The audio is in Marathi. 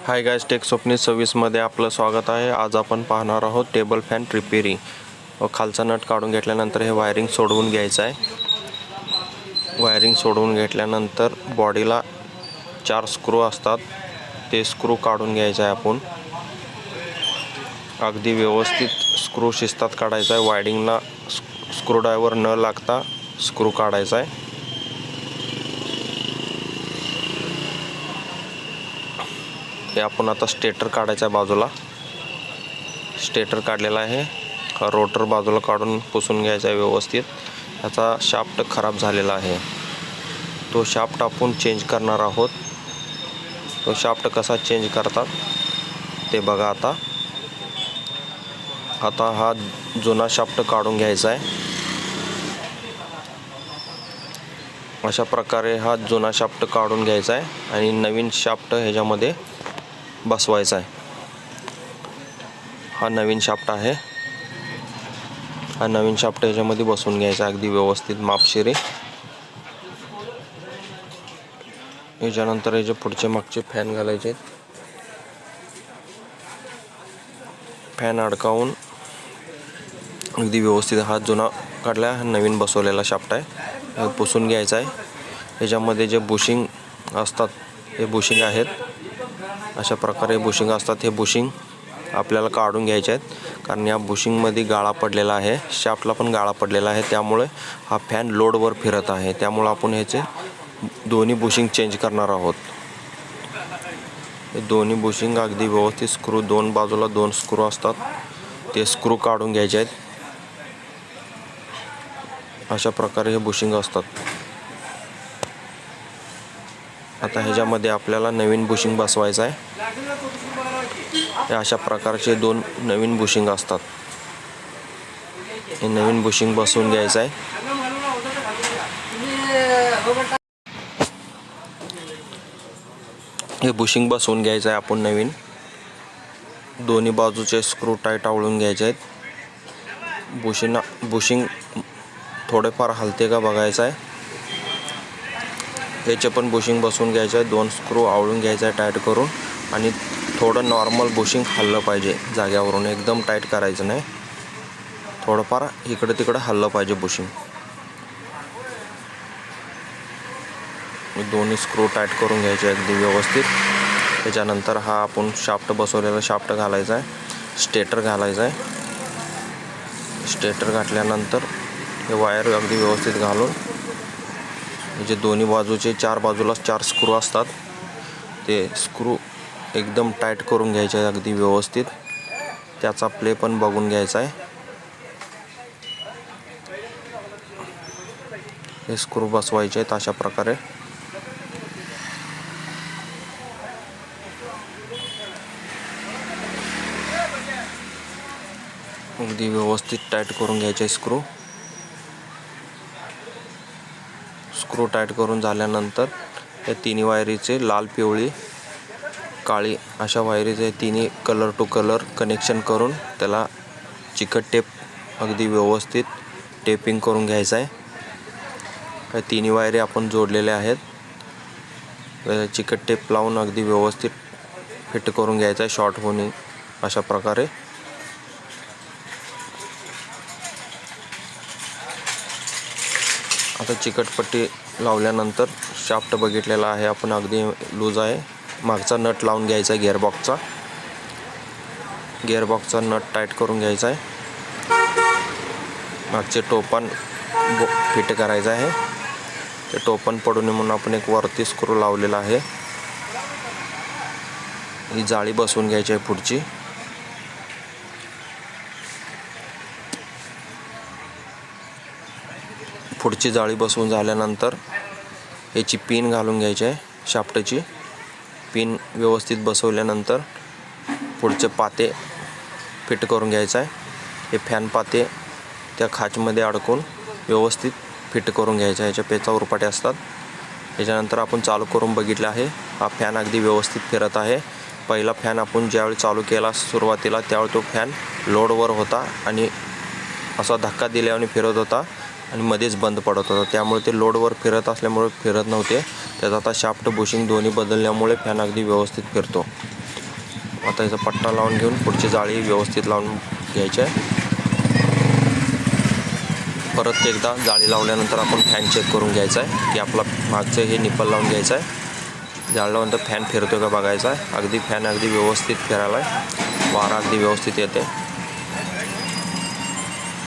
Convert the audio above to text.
हाय गाइस, टेक स्वप्नील सर्व्हिसमध्ये आपलं स्वागत आहे। आज आपण पाहणार आहोत टेबल फॅन रिपेअरिंग व खालचा नट काढून घेतल्यानंतर हे वायरिंग सोडवून घ्यायचं आहे। वायरिंग सोडवून घेतल्यानंतर बॉडीला 4 स्क्रू असतात, ते स्क्रू काढून घ्यायचे आहे। आपण अगदी व्यवस्थित स्क्रू शिस्तात काढायचा आहे। वायरिंगला स्क्रूड्रायव्हर न लागता स्क्रू काढायचा आहे। हे आपण आता स्टेटर काढायचा आहे। बाजूला स्टेटर काढलेला आहे। हा रोटर बाजूला काढून पुसून घ्यायचा आहे व्यवस्थित। याचा शाफ्ट खराब झालेला आहे, तो शाफ्ट आपण चेंज करणार आहोत। तो शाफ्ट कसा चेंज करतात ते बघा। आता हा जुना शाफ्ट काढून घ्यायचा आहे। अशा प्रकारे हा जुना शाफ्ट काढून घ्यायचा आहे आणि नवीन शाफ्ट ह्याच्यामध्ये बसवायचा आहे। हा नवीन शाफ्ट आहे। हा नवीन शाफ्ट ह्याच्यामध्ये बसवून घ्यायचा अगदी व्यवस्थित मापशिरी। याच्यानंतर याचे पुढचे मागचे फॅन घालायचे। फॅन अडकावून अगदी व्यवस्थित हा जुना काढला, हा नवीन बसवलेला शाफ्ट आहे, पुसून घ्यायचा आहे। ह्याच्यामध्ये जे बुशिंग असतात हे बुशिंग आहेत। अशा प्रकारे बुशिंग असतात, हे बुशिंग आपल्याला काढून घ्यायचे आहेत, कारण या बुशिंगमध्ये गाळा पडलेला आहे। शाफ्टला पण गाळा पडलेला आहे, त्यामुळे हा फॅन लोडवर फिरत आहे। त्यामुळे आपण ह्याचे दोन्ही बुशिंग चेंज करणार आहोत। हे दोन्ही बुशिंग अगदी व्यवस्थित स्क्रू, दोन बाजूला 2 स्क्रू असतात, ते स्क्रू काढून घ्यायचे आहेत। अशा प्रकारे हे बुशिंग असतात। आता ह्याच्यामध्ये आपल्याला नवीन बुशिंग बसवायचं आहे। हे अशा प्रकारचे 2 नवीन बुशिंग असतात। हे नवीन बुशिंग बसवून घ्यायचं आहे। हे बुशिंग बसवून घ्यायचं आहे आपण नवीन। दोन्ही बाजूचे स्क्रू टाईट आवळून घ्यायचे आहेत। बुशिंग थोडेफार हलते का बघायचं आहे। याचे पण बुशिंग बसवून घ्यायचं आहे। 2 स्क्रू आवळून घ्यायचं आहे टाईट करून, आणि थोडं नॉर्मल बुशिंग हललं पाहिजे जाग्यावरून, एकदम टाईट करायचं नाही, थोडंफार इकडं तिकडं हललं पाहिजे बुशिंग। दोन्ही स्क्रू टाईट करून घ्यायचे अगदी व्यवस्थित। त्याच्यानंतर हा आपण शाफ्ट बसवलेला शाफ्ट घालायचा आहे, स्टेटर घालायचा आहे। स्टेटर घातल्यानंतर हे वायर अगदी व्यवस्थित घालून, जे दोन्ही बाजूचे 4 बाजूला 4 स्क्रू असतात, ते स्क्रू एकदम टाईट करून घ्यायचे आहे अगदी व्यवस्थित। त्याचा प्ले पण बघून घ्यायचा आहे। हे स्क्रू बसवायचे आहेत अशा प्रकारे। अगदी व्यवस्थित टाईट करून घ्यायचे स्क्रू टाईट करून झाल्यानंतर या तिन्ही वायरीचे लाल, पिवळी, काळी अशा वायरीचे तिन्ही कलर टू कलर कनेक्शन करून त्याला चिकट टेप अगदी व्यवस्थित टेपिंग करून घ्यायचं आहे। या तिन्ही वायरी आपण जोडलेल्या आहेत, चिकट टेप लावून अगदी व्यवस्थित फिट करून घ्यायचं आहे, शॉर्ट होणे अशा प्रकारे। आता चिकटपट्टी लावल्यानंतर शाफ्ट बघितलेला आहे आपण, अगदी लूज आहे। मागचा नट लावून घ्यायचा आहे, गिअरबॉक्सचा नट टाईट करून घ्यायचा आहे। मागचे टोपण फिट करायचं आहे, ते टोपण पडू नये म्हणून आपण एक वरती स्क्रू लावलेला आहे। ही जाळी बसवून घ्यायची आहे पुढची। पुढची जाळी बसवून झाल्यानंतर याची पिन घालून घ्यायची आहे। शाफ्टची पिन व्यवस्थित बसवल्यानंतर पुढचे पाते फिट करून घ्यायचं आहे। हे फॅन पाते त्या खाचमध्ये अडकून व्यवस्थित फिट करून घ्यायचं आहे। याच्या पेचा उरपाटे असतात। त्याच्यानंतर आपण चालू करून बघितलं आहे, हा फॅन अगदी व्यवस्थित फिरत आहे। पहिला फॅन आपण ज्यावेळी चालू केला सुरुवातीला, त्यावेळी तो फॅन लोडवर होता आणि असा धक्का दिल्याने फिरत होता आणि मध्येच बंद पडत होता, त्यामुळे ते लोडवर फिरत असल्यामुळे फिरत नव्हते। त्याचा आता शाफ्ट बुशिंग दोन्ही बदलल्यामुळे फॅन अगदी व्यवस्थित फिरतो। आता याचा पट्टा लावून घेऊन पुढची जाळी व्यवस्थित लावून घ्यायची आहे. परत एकदा जाळी लावल्यानंतर आपण फॅन चेक करून घ्यायचा आहे की आपला मागचं हे निप्पल लावून घ्यायचं आहे. जाळी लावल्यानंतर फॅन फिरतो का बघायचा आहे. अगदी फॅन अगदी व्यवस्थित फिरायला आहे, वारा अगदी व्यवस्थित येते.